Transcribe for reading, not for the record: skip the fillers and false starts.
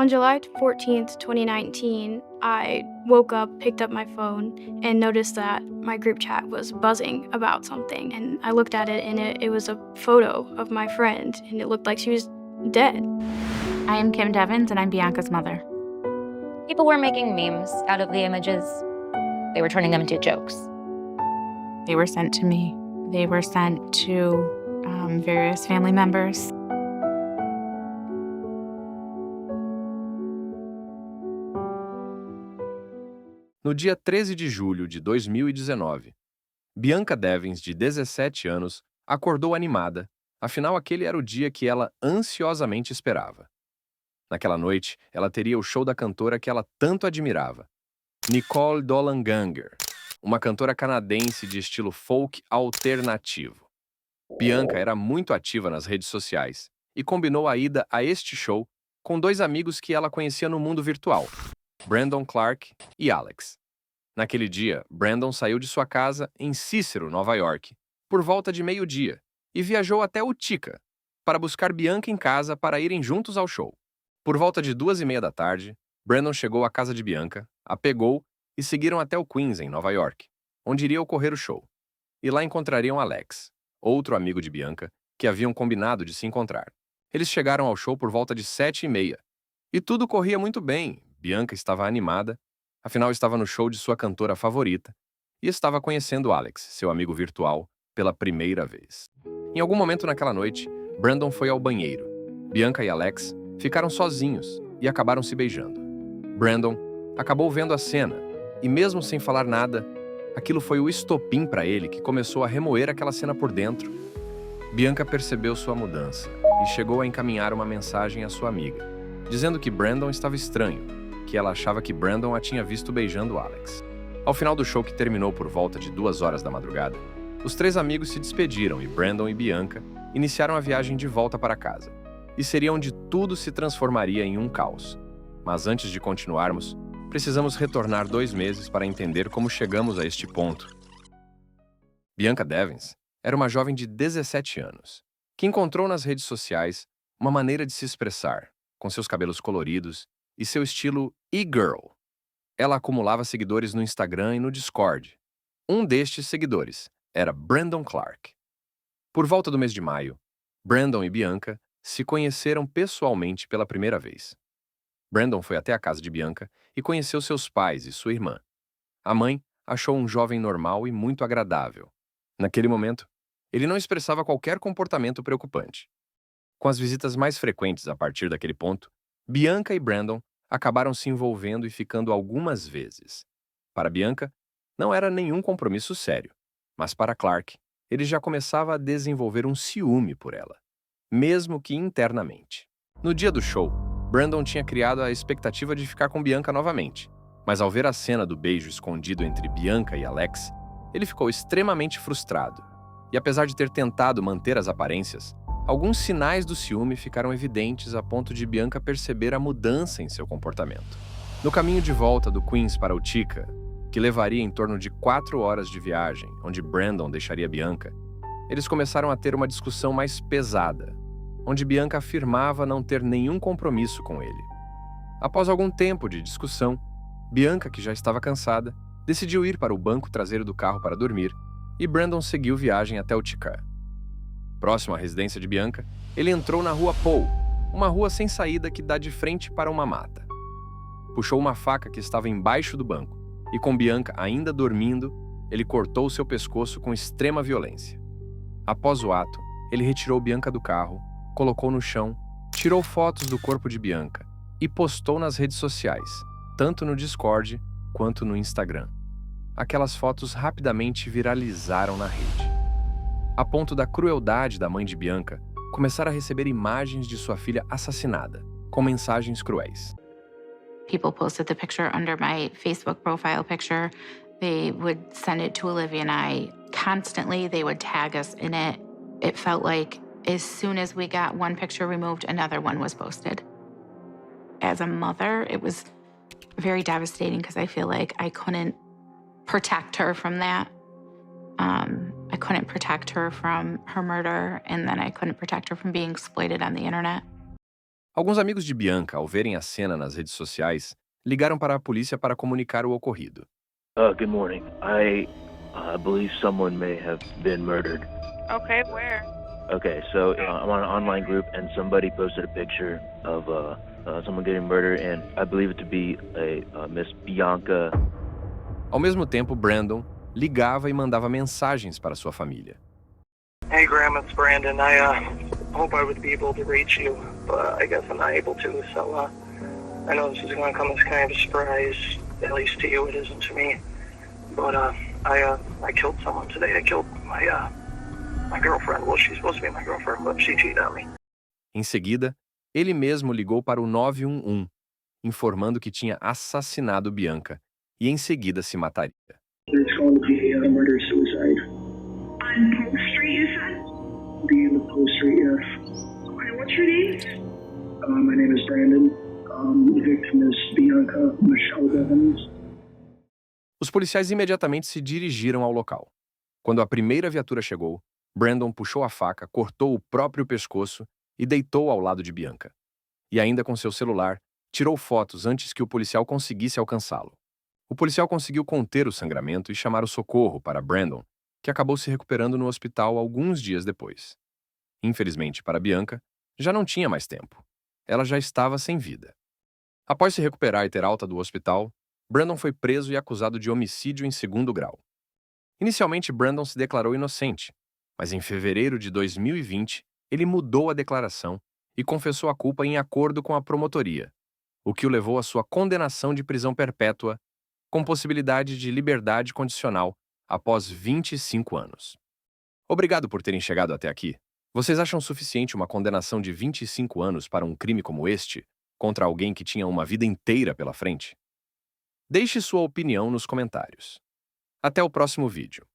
On July 14th, 2019, I woke up, picked up my phone, and noticed that my group chat was buzzing about something. And I looked at it, and it was a photo of my friend, and it looked like she was dead. I am Kim Devins, and I'm Bianca's mother. People were making memes out of the images. They were turning them into jokes. They were sent to me. They were sent to various family members. No dia 13 de julho de 2019, Bianca Devins, de 17 anos, acordou animada, afinal aquele era o dia que ela ansiosamente esperava. Naquela noite, ela teria o show da cantora que ela tanto admirava, Nicole Dollanganger, uma cantora canadense de estilo folk alternativo. Bianca era muito ativa nas redes sociais e combinou a ida a este show com dois amigos que ela conhecia no mundo virtual, Brandon Clark e Alex. Naquele dia, Brandon saiu de sua casa em Cicero, Nova York, por volta de meio-dia e viajou até Utica para buscar Bianca em casa para irem juntos ao show. Por volta de 2:30 da tarde, Brandon chegou à casa de Bianca, a pegou e seguiram até o Queens, em Nova York, onde iria ocorrer o show. E lá encontrariam Alex, outro amigo de Bianca, que haviam combinado de se encontrar. Eles chegaram ao show por volta de 7:30. E tudo corria muito bem. Bianca estava animada, afinal estava no show de sua cantora favorita e estava conhecendo Alex, seu amigo virtual, pela primeira vez. Em algum momento naquela noite, Brandon foi ao banheiro. Bianca e Alex ficaram sozinhos e acabaram se beijando. Brandon acabou vendo a cena e, mesmo sem falar nada, aquilo foi o estopim para ele, que começou a remoer aquela cena por dentro. Bianca percebeu sua mudança e chegou a encaminhar uma mensagem à sua amiga, dizendo que Brandon estava estranho, que ela achava que Brandon a tinha visto beijando Alex. Ao final do show, que terminou por volta de 2 horas da madrugada, os três amigos se despediram e Brandon e Bianca iniciaram a viagem de volta para casa. E seria onde tudo se transformaria em um caos. Mas antes de continuarmos, precisamos retornar 2 meses para entender como chegamos a este ponto. Bianca Devins era uma jovem de 17 anos, que encontrou nas redes sociais uma maneira de se expressar, com seus cabelos coloridos e seu estilo e-girl. Ela acumulava seguidores no Instagram e no Discord. Um destes seguidores era Brandon Clark. Por volta do mês de maio, Brandon e Bianca se conheceram pessoalmente pela primeira vez. Brandon foi até a casa de Bianca e conheceu seus pais e sua irmã. A mãe achou um jovem normal e muito agradável. Naquele momento, ele não expressava qualquer comportamento preocupante. Com as visitas mais frequentes a partir daquele ponto, Bianca e Brandon acabaram se envolvendo e ficando algumas vezes. Para Bianca, não era nenhum compromisso sério, mas para Clark, ele já começava a desenvolver um ciúme por ela, mesmo que internamente. No dia do show, Brandon tinha criado a expectativa de ficar com Bianca novamente, mas ao ver a cena do beijo escondido entre Bianca e Alex, ele ficou extremamente frustrado. E apesar de ter tentado manter as aparências, alguns sinais do ciúme ficaram evidentes a ponto de Bianca perceber a mudança em seu comportamento. No caminho de volta do Queens para Utica, que levaria em torno de 4 horas de viagem, onde Brandon deixaria Bianca, eles começaram a ter uma discussão mais pesada, onde Bianca afirmava não ter nenhum compromisso com ele. Após algum tempo de discussão, Bianca, que já estava cansada, decidiu ir para o banco traseiro do carro para dormir, e Brandon seguiu viagem até Utica. Próximo à residência de Bianca, ele entrou na rua Paul, uma rua sem saída que dá de frente para uma mata. Puxou uma faca que estava embaixo do banco, e com Bianca ainda dormindo, ele cortou seu pescoço com extrema violência. Após o ato, ele retirou Bianca do carro, colocou no chão, tirou fotos do corpo de Bianca e postou nas redes sociais, tanto no Discord quanto no Instagram. Aquelas fotos rapidamente viralizaram na rede, a ponto da crueldade da mãe de Bianca começar a receber imagens de sua filha assassinada, com mensagens cruéis. People posted the picture under my Facebook profile picture. They would send it to Olivia and I constantly. They would tag us in it. It felt like as soon as we got one picture removed, another one was posted. As a mother, it was very devastating because I feel like I couldn't protect her from that. I couldn't protect her from her murder, and then I couldn't protect her from being exploited on the internet. Alguns amigos de Bianca, ao verem a cena nas redes sociais, ligaram para a polícia para comunicar o ocorrido. Good morning. I believe someone may have been murdered. Okay, where? Okay, so I'm on an online group and somebody posted a picture of someone getting murdered, and I believe it to be a Miss Bianca. Ao mesmo tempo, Brandon ligava e mandava mensagens para sua família. Hey Graham, it's Brandon. I hope I would be able to reach you, but I guess I'm not able to. So I know this is going to come as kind of a surprise, at least to you it isn't to me. But I killed someone today. I killed my girlfriend. Well, she's supposed to be my girlfriend, but she cheated on me. Em seguida, ele mesmo ligou para o 911, informando que tinha assassinado Bianca e em seguida se mataria. It's going to be a murder-suicide. On Post Street, you said? Be in the Post Street, yes. Okay, what's your name? My name is Brandon. The victim is Bianca Michelle Devins. Os policiais imediatamente se dirigiram ao local. Quando a primeira viatura chegou, Brandon puxou a faca, cortou o próprio pescoço e deitou ao lado de Bianca. E ainda com seu celular, tirou fotos antes que o policial conseguisse alcançá-lo. O policial conseguiu conter o sangramento e chamar o socorro para Brandon, que acabou se recuperando no hospital alguns dias depois. Infelizmente para Bianca, já não tinha mais tempo. Ela já estava sem vida. Após se recuperar e ter alta do hospital, Brandon foi preso e acusado de homicídio em segundo grau. Inicialmente, Brandon se declarou inocente, mas em fevereiro de 2020, ele mudou a declaração e confessou a culpa em acordo com a promotoria, o que o levou à sua condenação de prisão perpétua, com possibilidade de liberdade condicional após 25 anos. Obrigado por terem chegado até aqui. Vocês acham suficiente uma condenação de 25 anos para um crime como este, contra alguém que tinha uma vida inteira pela frente? Deixe sua opinião nos comentários. Até o próximo vídeo.